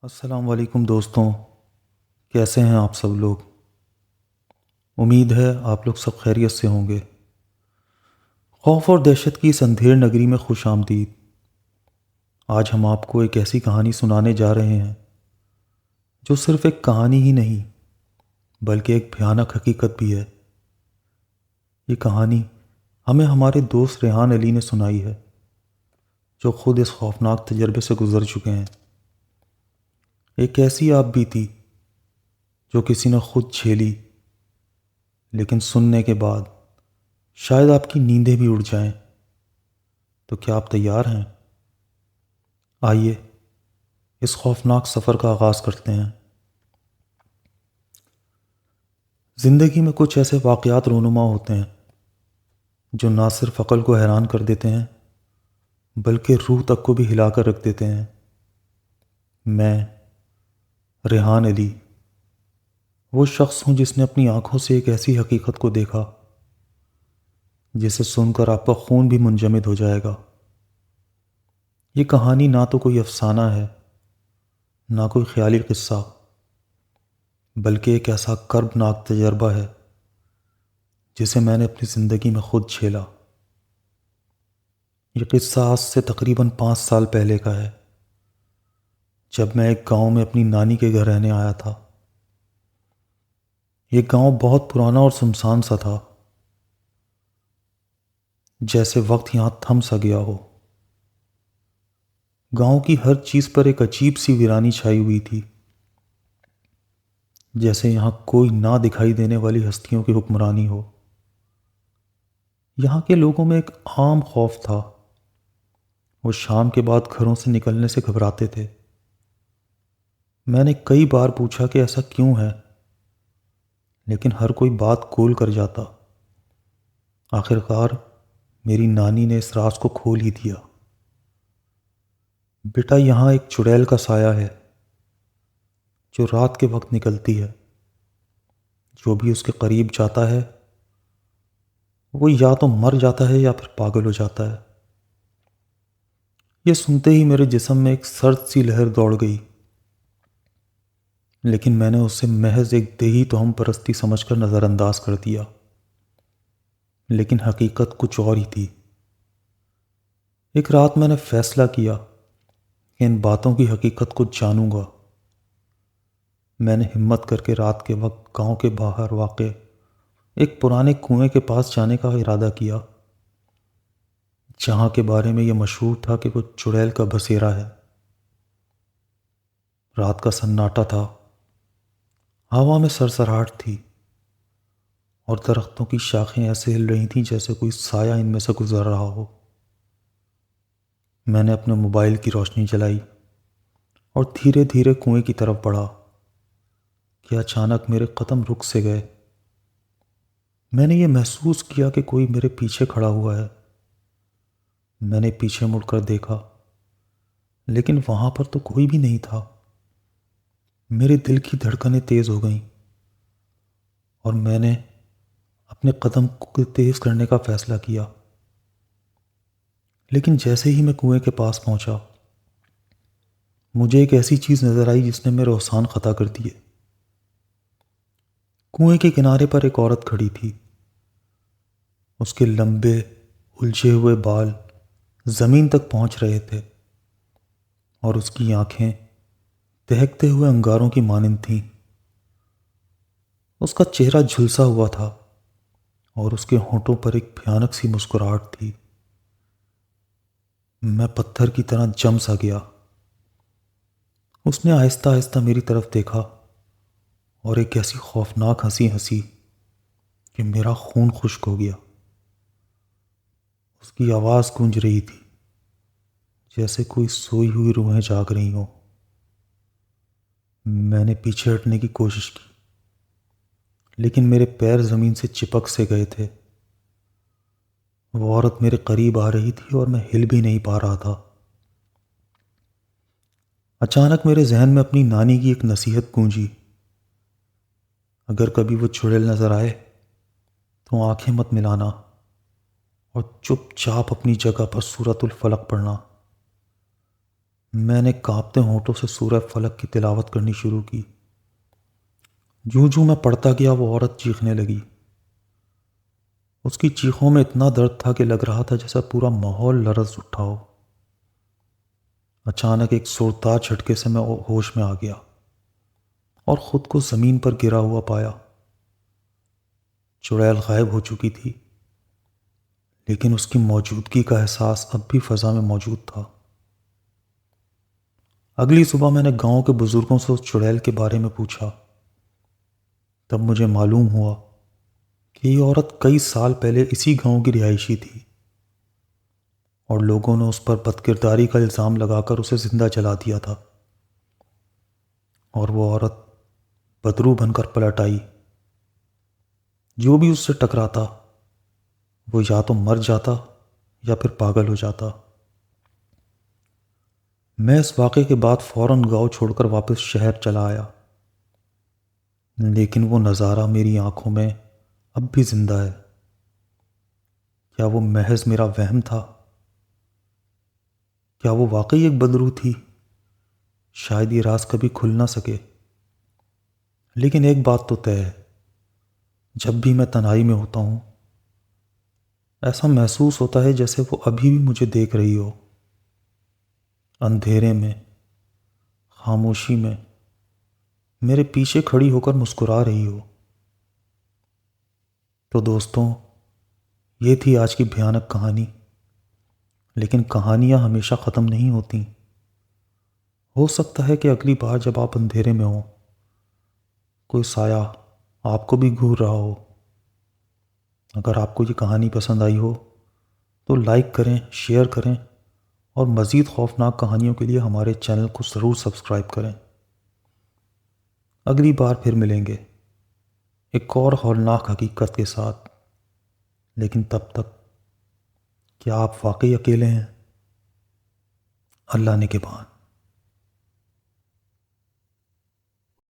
السلام علیکم دوستوں، کیسے ہیں آپ سب لوگ؟ امید ہے آپ لوگ سب خیریت سے ہوں گے۔ خوف اور دہشت کی اس اندھیر نگری میں خوش آمدید۔ آج ہم آپ کو ایک ایسی کہانی سنانے جا رہے ہیں جو صرف ایک کہانی ہی نہیں بلکہ ایک بھیانک حقیقت بھی ہے۔ یہ کہانی ہمیں ہمارے دوست ریحان علی نے سنائی ہے، جو خود اس خوفناک تجربے سے گزر چکے ہیں۔ ایک ایسی آپ بھی تھی جو کسی نے خود جھیلی، لیکن سننے کے بعد شاید آپ کی نیندیں بھی اڑ جائیں۔ تو کیا آپ تیار ہیں؟ آئیے اس خوفناک سفر کا آغاز کرتے ہیں۔ زندگی میں کچھ ایسے واقعات رونما ہوتے ہیں جو نہ صرف عقل کو حیران کر دیتے ہیں بلکہ روح تک کو بھی ہلا کر رکھ دیتے ہیں۔ میں ریحان علی وہ شخص ہوں جس نے اپنی آنکھوں سے ایک ایسی حقیقت کو دیکھا جسے سن کر آپ کا خون بھی منجمد ہو جائے گا۔ یہ کہانی نہ تو کوئی افسانہ ہے، نہ کوئی خیالی قصہ، بلکہ ایک ایسا کربناک تجربہ ہے جسے میں نے اپنی زندگی میں خود جھیلا۔ یہ قصہ آج سے تقریباً 5 سال پہلے کا ہے، جب میں ایک گاؤں میں اپنی نانی کے گھر رہنے آیا تھا۔ یہ گاؤں بہت پرانا اور سنسان سا تھا، جیسے وقت یہاں تھم سا گیا ہو۔ گاؤں کی ہر چیز پر ایک عجیب سی ویرانی چھائی ہوئی تھی، جیسے یہاں کوئی نہ دکھائی دینے والی ہستیوں کی حکمرانی ہو۔ یہاں کے لوگوں میں ایک عام خوف تھا، وہ شام کے بعد گھروں سے نکلنے سے گھبراتے تھے۔ میں نے کئی بار پوچھا کہ ایسا کیوں ہے، لیکن ہر کوئی بات گول کر جاتا۔ آخرکار میری نانی نے اس راز کو کھول ہی دیا۔ بیٹا، یہاں ایک چڑیل کا سایہ ہے جو رات کے وقت نکلتی ہے۔ جو بھی اس کے قریب جاتا ہے وہ یا تو مر جاتا ہے یا پھر پاگل ہو جاتا ہے۔ یہ سنتے ہی میرے جسم میں ایک سرد سی لہر دوڑ گئی، لیکن میں نے اسے محض ایک دیہی توہم پرستی سمجھ کر نظر انداز کر دیا۔ لیکن حقیقت کچھ اور ہی تھی۔ ایک رات میں نے فیصلہ کیا کہ ان باتوں کی حقیقت کو جانوں گا۔ میں نے ہمت کر کے رات کے وقت گاؤں کے باہر واقع ایک پرانے کنویں کے پاس جانے کا ارادہ کیا، جہاں کے بارے میں یہ مشہور تھا کہ وہ چڑیل کا بسیرا ہے۔ رات کا سناٹا تھا، ہوا میں سرسراہٹ تھی، اور درختوں کی شاخیں ایسے ہل رہی تھیں جیسے کوئی سایہ ان میں سے گزر رہا ہو۔ میں نے اپنے موبائل کی روشنی جلائی اور دھیرے دھیرے کنویں کی طرف بڑھا کہ اچانک میرے قدم رک سے گئے۔ میں نے یہ محسوس کیا کہ کوئی میرے پیچھے کھڑا ہوا ہے۔ میں نے پیچھے مڑ کر دیکھا، لیکن وہاں پر تو کوئی بھی نہیں تھا۔ میرے دل کی دھڑکنیں تیز ہو گئیں اور میں نے اپنے قدم کو تیز کرنے کا فیصلہ کیا۔ لیکن جیسے ہی میں کنویں کے پاس پہنچا، مجھے ایک ایسی چیز نظر آئی جس نے میرے ہوشان خطا کر دیے۔ کنویں کے کنارے پر ایک عورت کھڑی تھی۔ اس کے لمبے الجھے ہوئے بال زمین تک پہنچ رہے تھے اور اس کی آنکھیں دہکتے ہوئے انگاروں کی مانند تھیں۔ اس کا چہرہ جھلسا ہوا تھا اور اس کے ہونٹوں پر ایک بھیانک سی مسکراہٹ تھی۔ میں پتھر کی طرح جم سا گیا۔ اس نے آہستہ آہستہ میری طرف دیکھا اور ایک ایسی خوفناک ہنسی ہنسی کہ میرا خون خشک ہو گیا۔ اس کی آواز گونج رہی تھی جیسے کوئی سوئی ہوئی روحیں جاگ رہی ہوں۔ میں نے پیچھے ہٹنے کی کوشش کی، لیکن میرے پیر زمین سے چپک سے گئے تھے۔ وہ عورت میرے قریب آ رہی تھی اور میں ہل بھی نہیں پا رہا تھا۔ اچانک میرے ذہن میں اپنی نانی کی ایک نصیحت گونجی: اگر کبھی وہ چڑیل نظر آئے تو آنکھیں مت ملانا اور چپ چاپ اپنی جگہ پر سورۃ الفلق پڑھنا۔ میں نے کانپتے ہونٹوں سے سورہ فلق کی تلاوت کرنی شروع کی۔ جوں جوں میں پڑھتا گیا وہ عورت چیخنے لگی۔ اس کی چیخوں میں اتنا درد تھا کہ لگ رہا تھا جیسا پورا ماحول لرز اٹھا ہو۔ اچانک ایک زوردار جھٹکے سے میں ہوش میں آ گیا اور خود کو زمین پر گرا ہوا پایا۔ چڑیل غائب ہو چکی تھی، لیکن اس کی موجودگی کا احساس اب بھی فضا میں موجود تھا۔ اگلی صبح میں نے گاؤں کے بزرگوں سے اس چڑیل کے بارے میں پوچھا۔ تب مجھے معلوم ہوا کہ یہ عورت کئی سال پہلے اسی گاؤں کی رہائشی تھی اور لوگوں نے اس پر بد کرداری کا الزام لگا کر اسے زندہ جلا دیا تھا، اور وہ عورت بدرو بن کر پلٹ آئی۔ جو بھی اس سے ٹکراتا وہ یا تو مر جاتا یا پھر پاگل ہو جاتا۔ میں اس واقعے کے بعد فوراً گاؤں چھوڑ کر واپس شہر چلا آیا، لیکن وہ نظارہ میری آنکھوں میں اب بھی زندہ ہے۔ کیا وہ محض میرا وہم تھا؟ کیا وہ واقعی ایک بدرو تھی؟ شاید یہ راز کبھی کھل نہ سکے، لیکن ایک بات تو طے ہے، جب بھی میں تنہائی میں ہوتا ہوں ایسا محسوس ہوتا ہے جیسے وہ ابھی بھی مجھے دیکھ رہی ہو، اندھیرے میں، خاموشی میں، میرے پیچھے کھڑی ہو کر مسکرا رہی ہو۔ تو دوستوں، یہ تھی آج کی بھیانک کہانی، لیکن کہانیاں ہمیشہ ختم نہیں ہوتیں۔ ہو سکتا ہے کہ اگلی بار جب آپ اندھیرے میں ہوں کوئی سایہ آپ کو بھی گھور رہا ہو۔ اگر آپ کو یہ کہانی پسند آئی ہو تو لائک کریں، شیئر کریں، اور مزید خوفناک کہانیوں کے لیے ہمارے چینل کو ضرور سبسکرائب کریں۔ اگلی بار پھر ملیں گے ایک اور ہولناک حقیقت کے ساتھ، لیکن تب تک کیا آپ واقعی اکیلے ہیں؟ اللہ نگہبان۔